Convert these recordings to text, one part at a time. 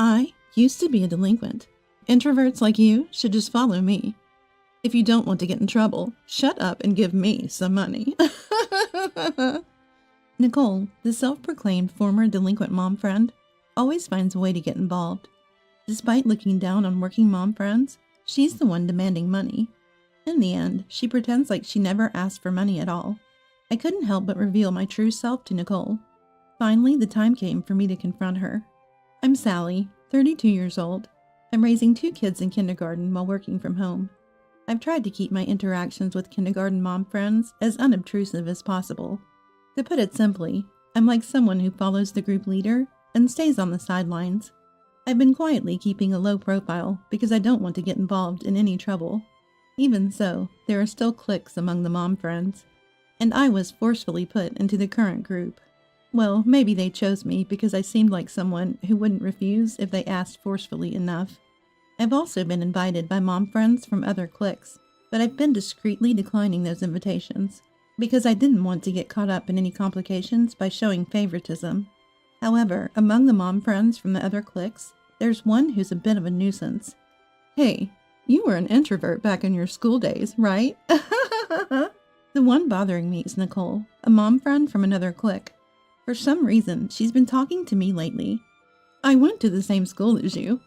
I used to be a delinquent. Introverts like you should just follow me. If you don't want to get in trouble, shut up and give me some money. Nicole, the self-proclaimed former delinquent mom friend, always finds a way to get involved. Despite looking down on working mom friends, she's the one demanding money. In the end, she pretends like she never asked for money at all. I couldn't help but reveal my true self to Nicole. Finally, the time came for me to confront her. I'm Sally, 32 years old. I'm raising 2 kids in kindergarten while working from home. I've tried to keep my interactions with kindergarten mom friends as unobtrusive as possible. To put it simply, I'm like someone who follows the group leader and stays on the sidelines. I've been quietly keeping a low profile because I don't want to get involved in any trouble. Even so, there are still cliques among the mom friends, and I was forcefully put into the current group. Well, maybe they chose me because I seemed like someone who wouldn't refuse if they asked forcefully enough. I've also been invited by mom friends from other cliques, but I've been discreetly declining those invitations because I didn't want to get caught up in any complications by showing favoritism. However, among the mom friends from the other cliques, there's one who's a bit of a nuisance. Hey, you were an introvert back in your school days, right? The one bothering me is Nicole, a mom friend from another clique. For some reason, she's been talking to me lately. I went to the same school as you.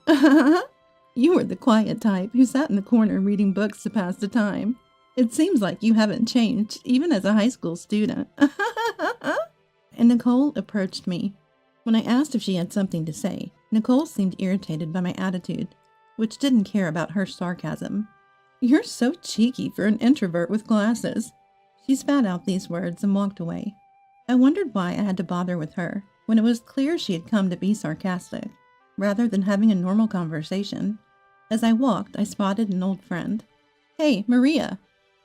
You were the quiet type who sat in the corner reading books to pass the time. It seems like you haven't changed, even as a high school student. And Nicole approached me. When I asked if she had something to say, Nicole seemed irritated by my attitude, which didn't care about her sarcasm. You're so cheeky for an introvert with glasses. She spat out these words and walked away. I wondered why I had to bother with her, when it was clear she had come to be sarcastic, rather than having a normal conversation. As I walked, I spotted an old friend. Hey, Maria!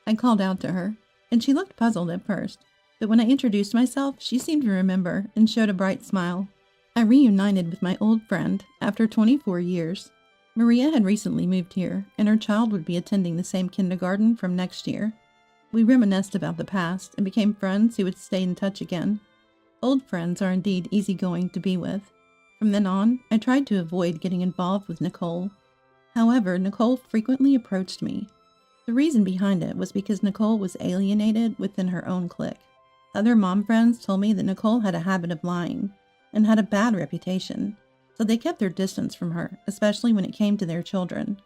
I called out to her, and she looked puzzled at first, but when I introduced myself, she seemed to remember and showed a bright smile. I reunited with my old friend after 24 years. Maria had recently moved here, and her child would be attending the same kindergarten from next year. We reminisced about the past and became friends who would stay in touch again. Old friends are indeed easygoing to be with. From then on, I tried to avoid getting involved with Nicole. However, Nicole frequently approached me. The reason behind it was because Nicole was alienated within her own clique. Other mom friends told me that Nicole had a habit of lying and had a bad reputation, so they kept their distance from her, especially when it came to their children.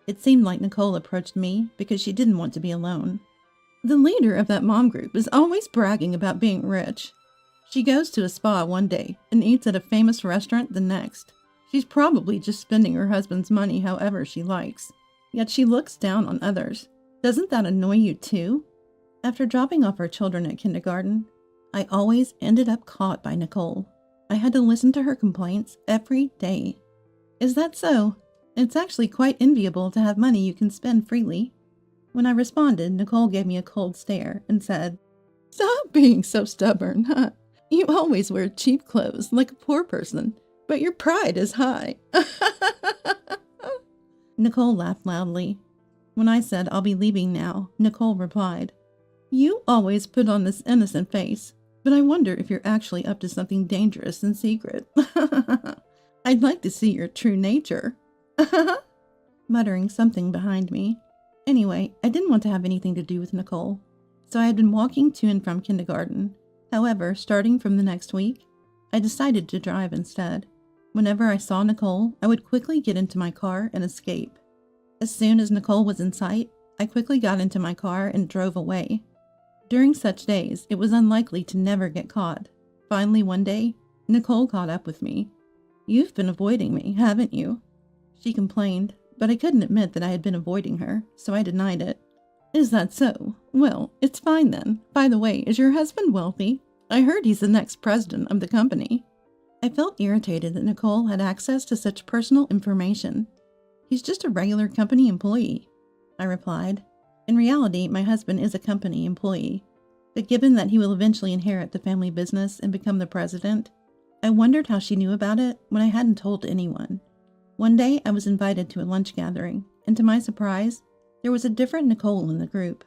It seemed like Nicole approached me because she didn't want to be alone. The leader of that mom group is always bragging about being rich. She goes to a spa one day and eats at a famous restaurant the next. She's probably just spending her husband's money however she likes. Yet she looks down on others. Doesn't that annoy you too? After dropping off our children at kindergarten, I always ended up caught by Nicole. I had to listen to her complaints every day. Is that so? It's actually quite enviable to have money you can spend freely. When I responded, Nicole gave me a cold stare and said, Stop being so stubborn, huh? You always wear cheap clothes like a poor person, but your pride is high. Nicole laughed loudly. When I said I'll be leaving now, Nicole replied, You always put on this innocent face, but I wonder if you're actually up to something dangerous in secret. I'd like to see your true nature. Muttering something behind me. Anyway, I didn't want to have anything to do with Nicole, so I had been walking to and from kindergarten. However, starting from the next week, I decided to drive instead. Whenever I saw Nicole, I would quickly get into my car and escape. As soon as Nicole was in sight, I quickly got into my car and drove away. During such days, it was unlikely to never get caught. Finally, one day, Nicole caught up with me. You've been avoiding me, haven't you? She complained, but I couldn't admit that I had been avoiding her, so I denied it. Is that so? Well, it's fine then. By the way, is your husband wealthy? I heard he's the next president of the company. I felt irritated that Nicole had access to such personal information. He's just a regular company employee, I replied. In reality, my husband is a company employee, but given that he will eventually inherit the family business and become the president, I wondered how she knew about it when I hadn't told anyone. One day, I was invited to a lunch gathering, and to my surprise, there was a different Nicole in the group.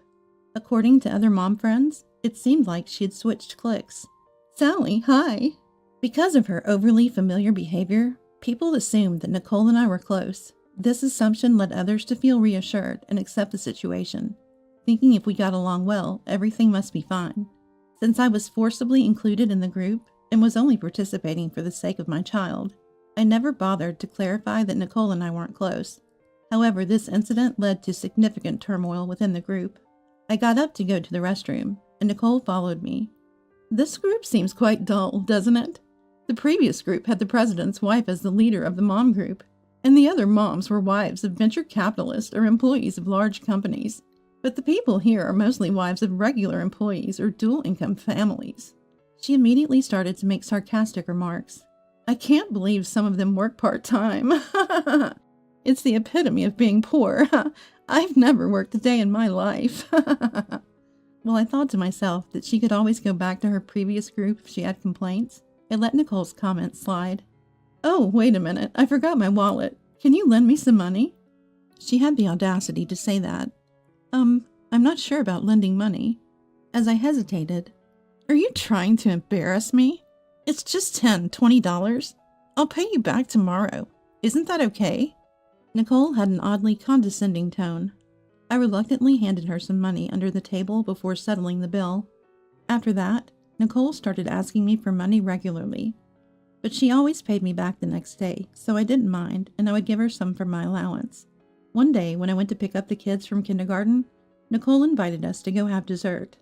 According to other mom friends, it seemed like she had switched cliques. Sally, hi! Because of her overly familiar behavior, People assumed that Nicole and I were close. This assumption led others to feel reassured and accept the situation, thinking if we got along well, everything must be fine. Since I was forcibly included in the group and was only participating for the sake of my child, I never bothered to clarify that Nicole and I weren't close. However, this incident led to significant turmoil within the group. I got up to go to the restroom, and Nicole followed me. This group seems quite dull, doesn't it? The previous group had the president's wife as the leader of the mom group, and the other moms were wives of venture capitalists or employees of large companies. But the people here are mostly wives of regular employees or dual-income families. She immediately started to make sarcastic remarks. I can't believe some of them work part-time. It's the epitome of being poor. I've never worked a day in my life. Well, I thought to myself that she could always go back to her previous group if she had complaints. I let Nicole's comment slide. Oh, wait a minute. I forgot my wallet. Can you lend me some money? She had the audacity to say that. I'm not sure about lending money. As I hesitated, are you trying to embarrass me? It's just $20. I'll pay you back tomorrow. Isn't that okay? Nicole had an oddly condescending tone. I reluctantly handed her some money under the table before settling the bill. After that, Nicole started asking me for money regularly. But she always paid me back the next day, so I didn't mind, and I would give her some for my allowance. One day, when I went to pick up the kids from kindergarten, Nicole invited us to go have dessert.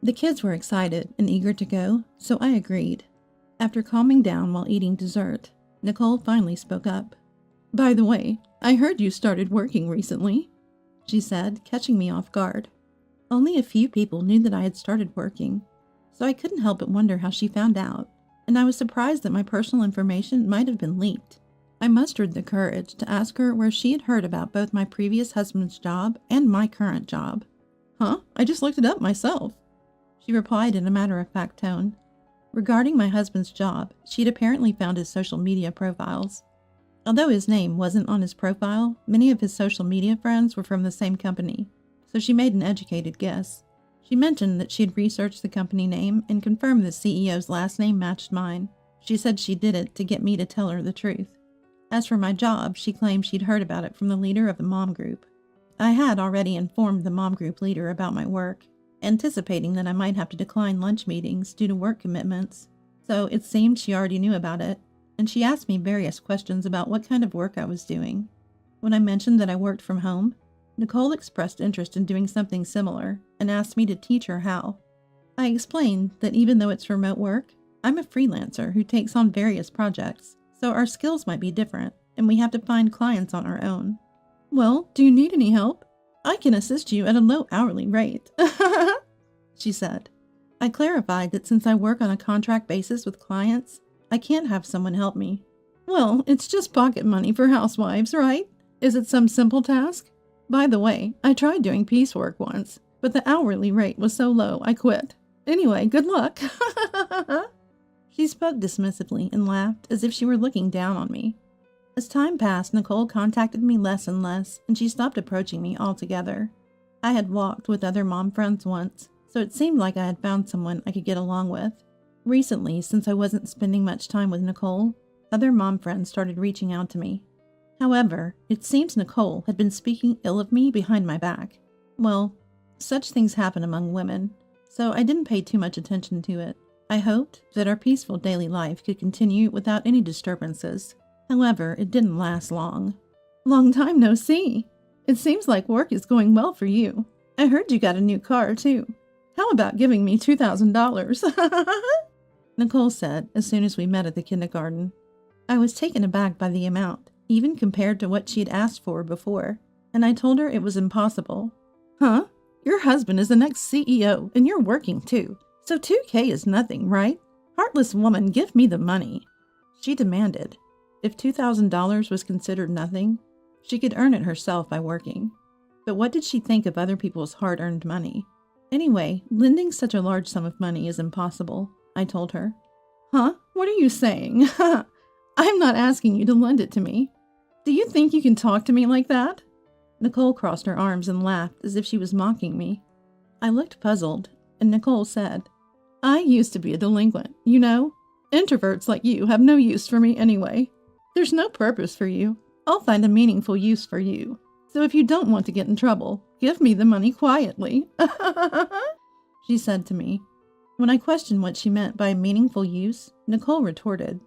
The kids were excited and eager to go, so I agreed. After calming down while eating dessert, Nicole finally spoke up. By the way, I heard you started working recently, she said, catching me off guard. Only a few people knew that I had started working, so I couldn't help but wonder how she found out, and I was surprised that my personal information might have been leaked. I mustered the courage to ask her where she had heard about both my previous husband's job and my current job. I just looked it up myself, she replied in a matter-of-fact tone. Regarding my husband's job, she'd apparently found his social media profiles. Although his name wasn't on his profile, many of his social media friends were from the same company, so she made an educated guess. She mentioned that she had researched the company name and confirmed the CEO's last name matched mine. She said she did it to get me to tell her the truth. As for my job, she claimed she'd heard about it from the leader of the mom group. I had already informed the mom group leader about my work, anticipating that I might have to decline lunch meetings due to work commitments, so it seemed she already knew about it, and she asked me various questions about what kind of work I was doing. When I mentioned that I worked from home, Nicole expressed interest in doing something similar and asked me to teach her how. I explained that even though it's remote work, I'm a freelancer who takes on various projects, so our skills might be different, and we have to find clients on our own. Well, do you need any help? I can assist you at a low hourly rate, she said. I clarified that since I work on a contract basis with clients, I can't have someone help me. Well, it's just pocket money for housewives, right? Is it some simple task? By the way, I tried doing piecework once, but the hourly rate was so low I quit. Anyway, good luck. She spoke dismissively and laughed as if she were looking down on me. As time passed, Nicole contacted me less and less, and she stopped approaching me altogether. I had walked with other mom friends once, so it seemed like I had found someone I could get along with. Recently, since I wasn't spending much time with Nicole, other mom friends started reaching out to me. However, it seems Nicole had been speaking ill of me behind my back. Well, such things happen among women, so I didn't pay too much attention to it. I hoped that our peaceful daily life could continue without any disturbances. However, it didn't last long. Long time no see. It seems like work is going well for you. I heard you got a new car, too. How about giving me $2,000? Nicole said as soon as we met at the kindergarten. I was taken aback by the amount, even compared to what she had asked for before, and I told her it was impossible. Huh? Your husband is the next CEO, and you're working too, so $2,000 is nothing, right? Heartless woman, give me the money, she demanded. If $2,000 was considered nothing, she could earn it herself by working. But what did she think of other people's hard-earned money? Anyway, lending such a large sum of money is impossible, I told her. Huh? What are you saying? I'm not asking you to lend it to me. Do you think you can talk to me like that? Nicole crossed her arms and laughed as if she was mocking me. I looked puzzled, and Nicole said, I used to be a delinquent, you know? Introverts like you have no use for me anyway. There's no purpose for you. I'll find a meaningful use for you. So if you don't want to get in trouble, give me the money quietly, she said to me. When I questioned what she meant by meaningful use, Nicole retorted,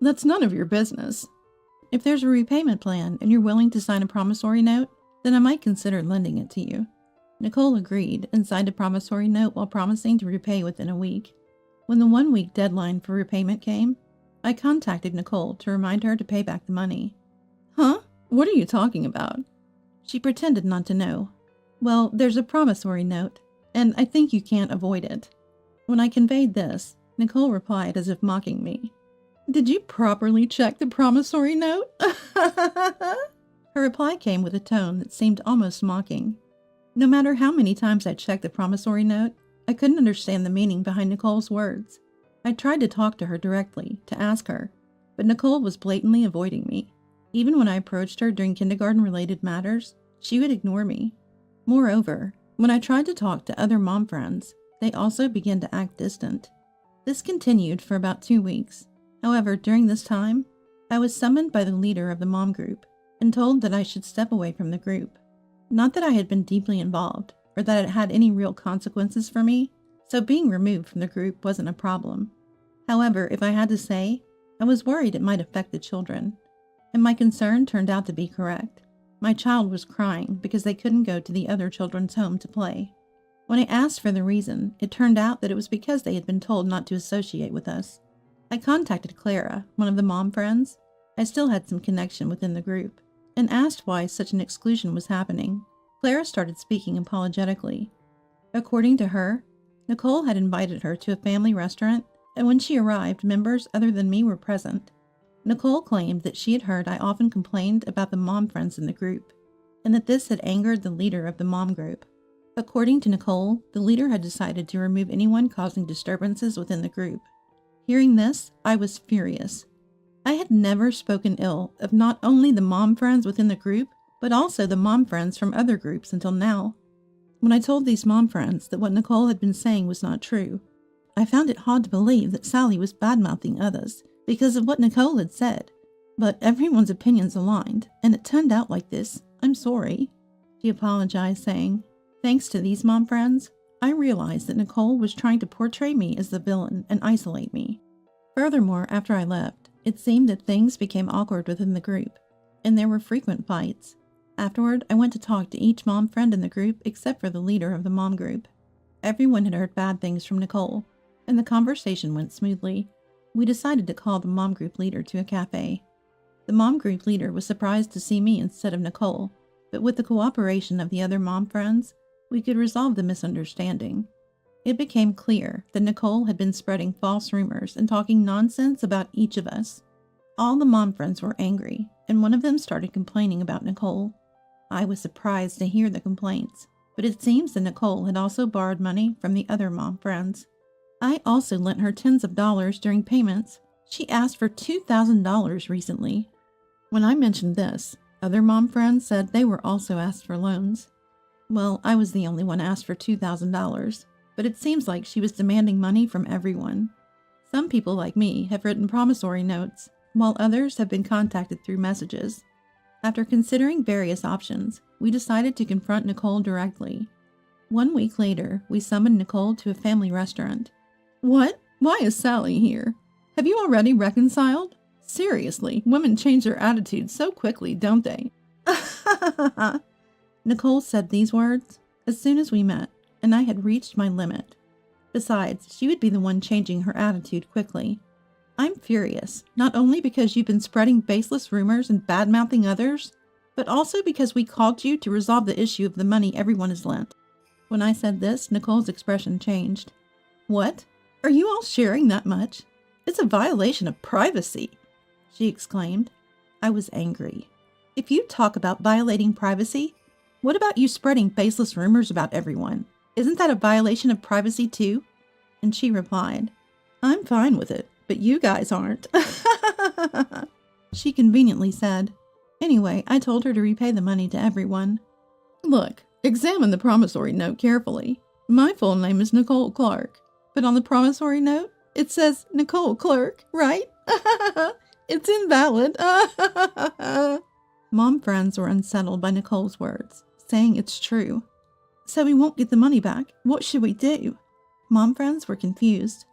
"That's none of your business. If there's a repayment plan and you're willing to sign a promissory note, then I might consider lending it to you." Nicole agreed and signed a promissory note while promising to repay within a week. When the 1-week deadline for repayment came, I contacted Nicole to remind her to pay back the money. "Huh? What are you talking about?" She pretended not to know. "Well, there's a promissory note, and I think you can't avoid it." When I conveyed this, Nicole replied as if mocking me, "Did you properly check the promissory note?" Her reply came with a tone that seemed almost mocking. No matter how many times I checked the promissory note, I couldn't understand the meaning behind Nicole's words. I tried to talk to her directly, to ask her, but Nicole was blatantly avoiding me. Even when I approached her during kindergarten-related matters, she would ignore me. Moreover, when I tried to talk to other mom friends, they also began to act distant. This continued for about 2 weeks. However, during this time, I was summoned by the leader of the mom group and told that I should step away from the group. Not that I had been deeply involved, or that it had any real consequences for me, so being removed from the group wasn't a problem. However, if I had to say, I was worried it might affect the children, and my concern turned out to be correct. My child was crying because they couldn't go to the other children's home to play. When I asked for the reason, it turned out that it was because they had been told not to associate with us. I contacted Clara, one of the mom friends. I still had some connection within the group, and asked why such an exclusion was happening. Clara started speaking apologetically. According to her, Nicole had invited her to a family restaurant, and when she arrived, members other than me were present. Nicole claimed that she had heard I often complained about the mom friends in the group, and that this had angered the leader of the mom group. According to Nicole, the leader had decided to remove anyone causing disturbances within the group. Hearing this, I was furious. I had never spoken ill of not only the mom friends within the group, but also the mom friends from other groups until now. When I told these mom friends that what Nicole had been saying was not true, I found it hard to believe that Sally was bad-mouthing others because of what Nicole had said. But everyone's opinions aligned, and it turned out like this. I'm sorry. She apologized, saying, "Thanks to these mom friends, I realized that Nicole was trying to portray me as the villain and isolate me." Furthermore, after I left, it seemed that things became awkward within the group, and there were frequent fights. Afterward, I went to talk to each mom friend in the group except for the leader of the mom group. Everyone had heard bad things from Nicole, and the conversation went smoothly. We decided to call the mom group leader to a cafe. The mom group leader was surprised to see me instead of Nicole, but with the cooperation of the other mom friends, we could resolve the misunderstanding. It became clear that Nicole had been spreading false rumors and talking nonsense about each of us. All the mom friends were angry, and one of them started complaining about Nicole. I was surprised to hear the complaints, but it seems that Nicole had also borrowed money from the other mom friends. I also lent her tens of dollars during payments. She asked for $2,000 recently. When I mentioned this, other mom friends said they were also asked for loans. Well, I was the only one asked for $2,000, but it seems like she was demanding money from everyone. Some people like me have written promissory notes, while others have been contacted through messages. After considering various options, we decided to confront Nicole directly. 1 week later, we summoned Nicole to a family restaurant. "What? Why is Sally here? Have you already reconciled? Seriously, women change their attitudes so quickly, don't they?" Nicole said these words as soon as we met, and I had reached my limit. Besides, she would be the one changing her attitude quickly. "I'm furious, not only because you've been spreading baseless rumors and bad-mouthing others, but also because we called you to resolve the issue of the money everyone has lent." When I said this, Nicole's expression changed. "What? Are you all sharing that much? It's a violation of privacy," she exclaimed. I was angry. "If you talk about violating privacy, what about you spreading baseless rumors about everyone? Isn't that a violation of privacy too?" And she replied, "I'm fine with it, but you guys aren't." She conveniently said. Anyway, I told her to repay the money to everyone. "Look, examine the promissory note carefully. My full name is Nicole Clark, but on the promissory note, it says Nicole Clerk, right?" It's invalid. Mom friends were unsettled by Nicole's words, saying it's true. So we won't get the money back. What should we do? Mom friends were confused.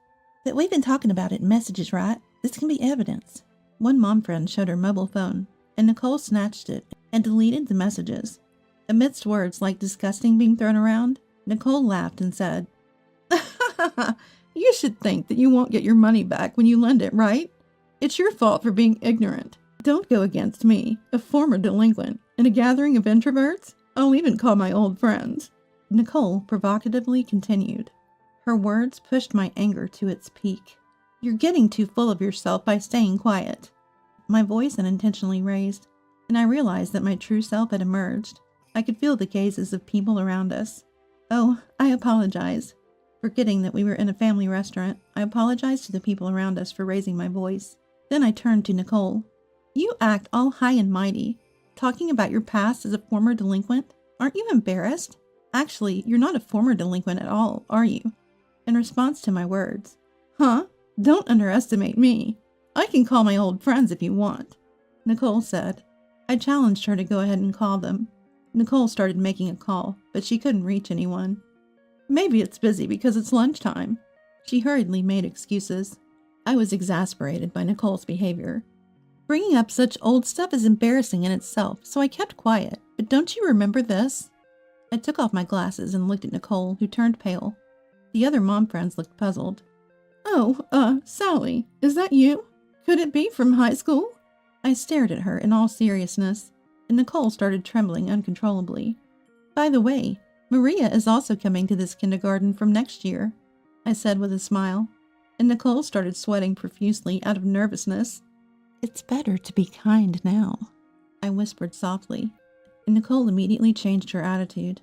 But we've been talking about it in messages, right? This can be evidence. One mom friend showed her mobile phone, and Nicole snatched it and deleted the messages. Amidst words like disgusting being thrown around, Nicole laughed and said, You should think that you won't get your money back when you lend it, right? It's your fault for being ignorant. Don't go against me, a former delinquent, in a gathering of introverts. I'll even call my old friends. Nicole provocatively continued. Her words pushed my anger to its peak. You're getting too full of yourself by staying quiet. My voice unintentionally raised, and I realized that my true self had emerged. I could feel the gazes of people around us. Oh, I apologize. Forgetting that we were in a family restaurant, I apologized to the people around us for raising my voice. Then I turned to Nicole. You act all high and mighty, talking about your past as a former delinquent. Aren't you embarrassed? Actually, you're not a former delinquent at all, are you? In response to my words, Huh? Don't underestimate me. I can call my old friends if you want, Nicole said. I challenged her to go ahead and call them. Nicole started making a call, but she couldn't reach anyone. Maybe it's busy because it's lunchtime. She hurriedly made excuses. I was exasperated by Nicole's behavior. Bringing up such old stuff is embarrassing in itself, so I kept quiet. But don't you remember this? I took off my glasses and looked at Nicole, who turned pale. The other mom friends looked puzzled. Oh, Sally, is that you? Could it be from high school? I stared at her in all seriousness, and Nicole started trembling uncontrollably. By the way, Maria is also coming to this kindergarten from next year, I said with a smile, and Nicole started sweating profusely out of nervousness. It's better to be kind now, I whispered softly, and Nicole immediately changed her attitude.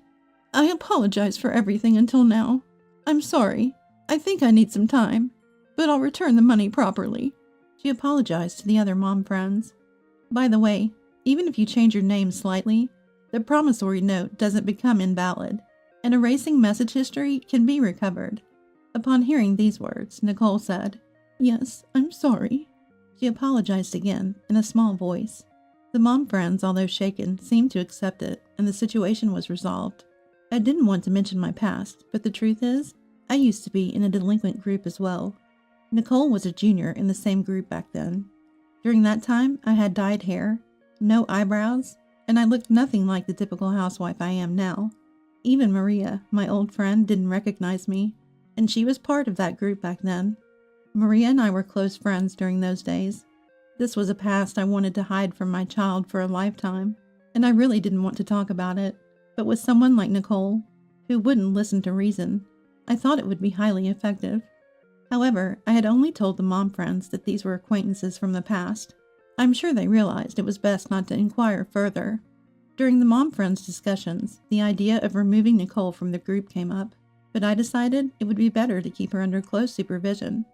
I apologize for everything until now. I'm sorry. I think I need some time, but I'll return the money properly. She apologized to the other mom friends. By the way, even if you change your name slightly, the promissory note doesn't become invalid, and erasing message history can be recovered. Upon hearing these words, Nicole said, Yes, I'm sorry. She apologized again, in a small voice. The mom friends, although shaken, seemed to accept it, and the situation was resolved. I didn't want to mention my past, but the truth is, I used to be in a delinquent group as well. Nicole was a junior in the same group back then. During that time, I had dyed hair, no eyebrows, and I looked nothing like the typical housewife I am now. Even Maria, my old friend, didn't recognize me, and she was part of that group back then. Maria and I were close friends during those days. This was a past I wanted to hide from my child for a lifetime, and I really didn't want to talk about it. But with someone like Nicole, who wouldn't listen to reason, I thought it would be highly effective. However, I had only told the mom friends that these were acquaintances from the past. I'm sure they realized it was best not to inquire further. During the mom friends' discussions, the idea of removing Nicole from the group came up, but I decided it would be better to keep her under close supervision.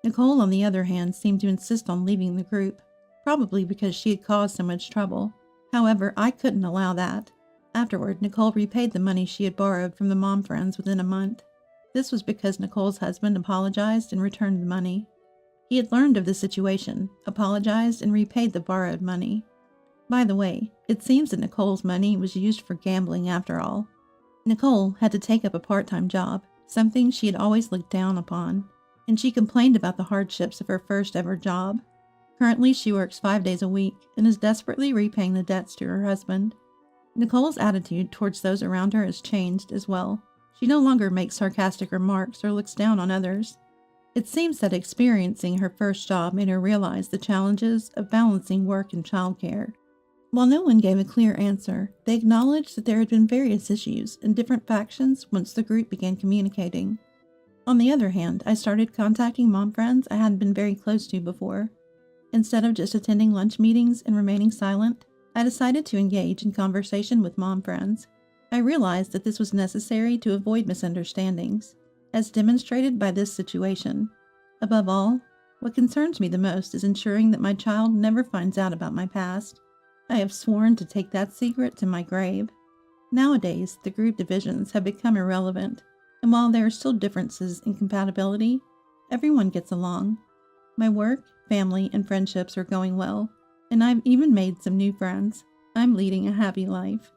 Nicole, on the other hand, seemed to insist on leaving the group, probably because she had caused so much trouble. However, I couldn't allow that. Afterward, Nicole repaid the money she had borrowed from the mom friends within a month. This was because Nicole's husband apologized and returned the money. He had learned of the situation, apologized, and repaid the borrowed money. By the way, it seems that Nicole's money was used for gambling after all. Nicole had to take up a part-time job, something she had always looked down upon, and she complained about the hardships of her first ever job. Currently, she works 5 days a week and is desperately repaying the debts to her husband. Nicole's attitude towards those around her has changed as well. She no longer makes sarcastic remarks or looks down on others. It seems that experiencing her first job made her realize the challenges of balancing work and childcare. While no one gave a clear answer, they acknowledged that there had been various issues and different factions once the group began communicating. On the other hand, I started contacting mom friends I hadn't been very close to before. Instead of just attending lunch meetings and remaining silent, I decided to engage in conversation with mom friends. I realized that this was necessary to avoid misunderstandings, as demonstrated by this situation. Above all, what concerns me the most is ensuring that my child never finds out about my past. I have sworn to take that secret to my grave. Nowadays, the group divisions have become irrelevant, and while there are still differences in compatibility, everyone gets along. My work, family, and friendships are going well, and I've even made some new friends. I'm leading a happy life.